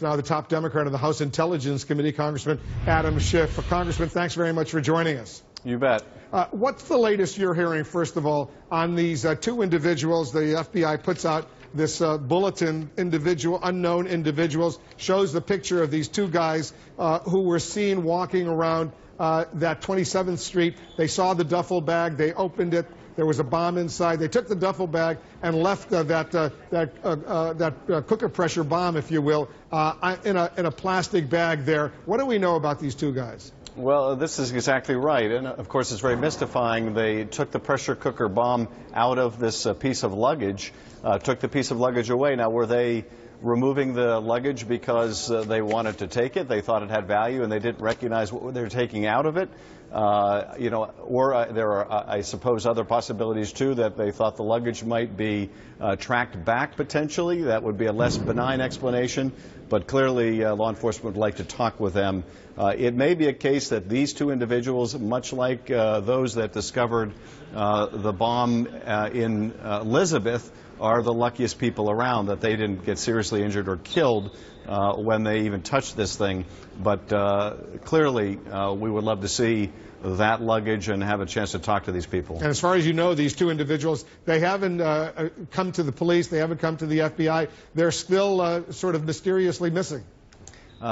Now the top Democrat of the House Intelligence Committee, Congressman Adam Schiff. Congressman, thanks very much for joining us. You bet. What's the latest you're hearing, first of all, on these two individuals? The FBI puts out this bulletin, unknown individuals, shows the picture of these two guys who were seen walking around that 27th Street. They saw the duffel bag. They opened it. There was a bomb inside. They took the duffel bag and left that cooker pressure bomb, if you will, in a plastic bag there. What do we know about these two guys? Well, this is exactly right. And, of course, it's very mystifying. They took the pressure cooker bomb out of this piece of luggage, took the piece of luggage away. Now, were they removing the luggage because they wanted to take it? They thought it had value and they didn't recognize what they were taking out of it? Or there are, I suppose, other possibilities, too, that they thought the luggage might be tracked back potentially. That would be a less benign explanation. But clearly, law enforcement would like to talk with them. It may be a case that these two individuals, much like those that discovered the bomb in Elizabeth, are the luckiest people around, that they didn't get seriously injured or killed when they even touched this thing. But clearly, we would love to see that luggage and have a chance to talk to these people. And as far as you know, these two individuals, they haven't come to the police, they haven't come to the FBI. They're still sort of mysteriously missing.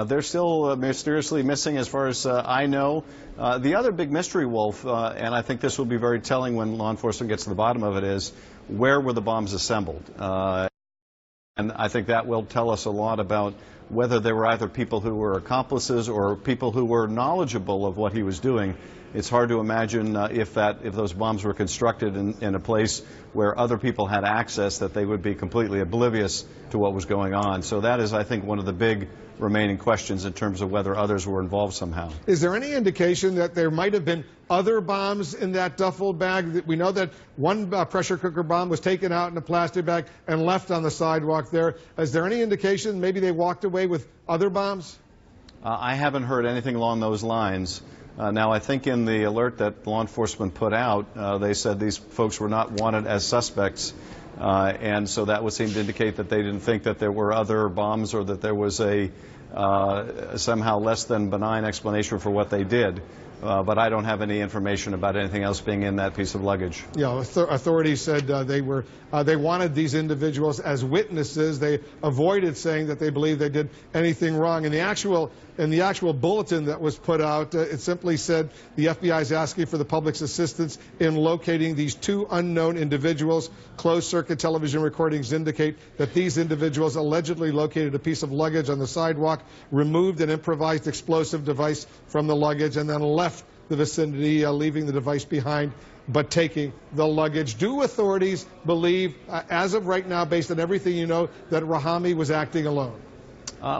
They're still mysteriously missing as far as I know. The other big mystery, Wolf, and I think this will be very telling when law enforcement gets to the bottom of it, is where were the bombs assembled? And I think that will tell us a lot about whether there were either people who were accomplices or people who were knowledgeable of what he was doing. It's hard to imagine if those bombs were constructed in a place where other people had access, that they would be completely oblivious to what was going on. So that is, I think, one of the big remaining questions in terms of whether others were involved somehow. Is there any indication that there might have been other bombs in that duffel bag? We know that one pressure cooker bomb was taken out in a plastic bag and left on the sidewalk there. Is there any indication maybe they walked away with other bombs? I haven't heard anything along those lines. Now, I think in the alert that law enforcement put out, they said these folks were not wanted as suspects. And so that would seem to indicate that they didn't think that there were other bombs or that there was a somehow less than benign explanation for what they did. But I don't have any information about anything else being in that piece of luggage. Yeah, authorities said they wanted these individuals as witnesses. They avoided saying that they believed they did anything wrong. In the actual bulletin that was put out, it simply said the FBI is asking for the public's assistance in locating these two unknown individuals. Closed-circuit television recordings indicate that these individuals allegedly located a piece of luggage on the sidewalk, removed an improvised explosive device from the luggage, and then left the vicinity, leaving the device behind, but taking the luggage. Do authorities believe, as of right now, based on everything you know, that Rahami was acting alone?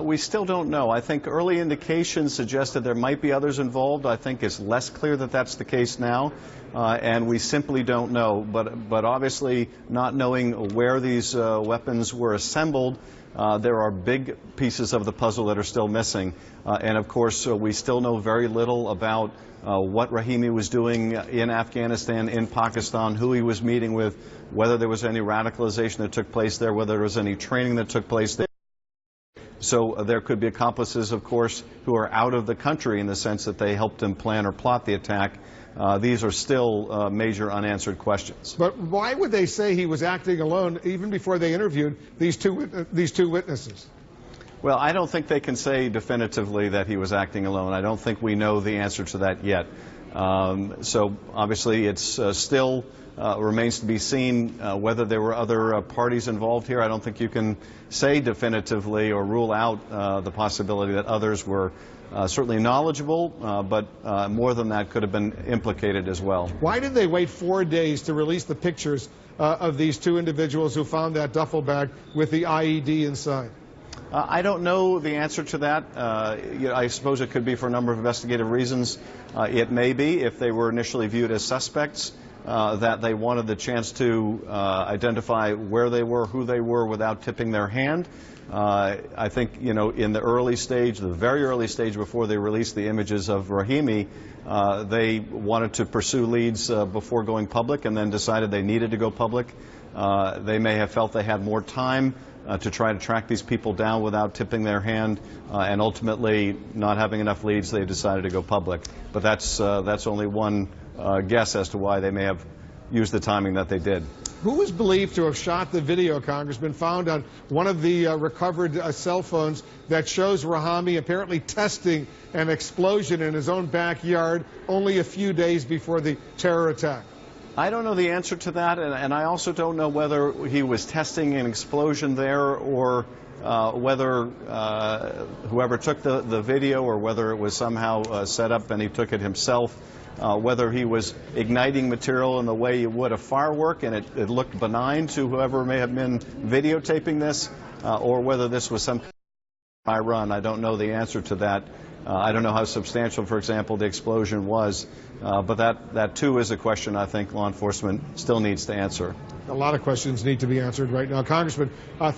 We still don't know. I think early indications suggested there might be others involved. I think it's less clear that that's the case now, and we simply don't know. But obviously, not knowing where these weapons were assembled, there are big pieces of the puzzle that are still missing. And of course, we still know very little about what Rahimi was doing in Afghanistan, in Pakistan, who he was meeting with, whether there was any radicalization that took place there, whether there was any training that took place there. So there could be accomplices, of course, who are out of the country in the sense that they helped him plan or plot the attack. These are still major unanswered questions. But why would they say he was acting alone even before they interviewed these two witnesses? Well, I don't think they can say definitively that he was acting alone. I don't think we know the answer to that yet. So obviously it's still remains to be seen whether there were other parties involved here. I don't think you can say definitively or rule out the possibility that others were certainly knowledgeable, but more than that could have been implicated as well. Why did they wait 4 days to release the pictures of these two individuals who found that duffel bag with the IED inside? I don't know the answer to that. I suppose it could be for a number of investigative reasons. It may be, if they were initially viewed as suspects, that they wanted the chance to identify where they were, who they were, without tipping their hand. I think, in the early stage, the very early stage before they released the images of Rahimi, they wanted to pursue leads before going public and then decided they needed to go public. They may have felt they had more time to try to track these people down without tipping their hand, and ultimately not having enough leads, they decided to go public. But that's only one guess as to why they may have used the timing that they did. Who is believed to have shot the video, Congressman, found on one of the recovered cell phones that shows Rahami apparently testing an explosion in his own backyard only a few days before the terror attack? I don't know the answer to that, and I also don't know whether he was testing an explosion there or whether whoever took the video or whether it was somehow set up and he took it himself, whether he was igniting material in the way you would a firework and it looked benign to whoever may have been videotaping this, or whether this was some kind of dry run. I don't know the answer to that. I don't know how substantial, for example, the explosion was, but that too is a question I think law enforcement still needs to answer. A lot of questions need to be answered right now. Congressman, thank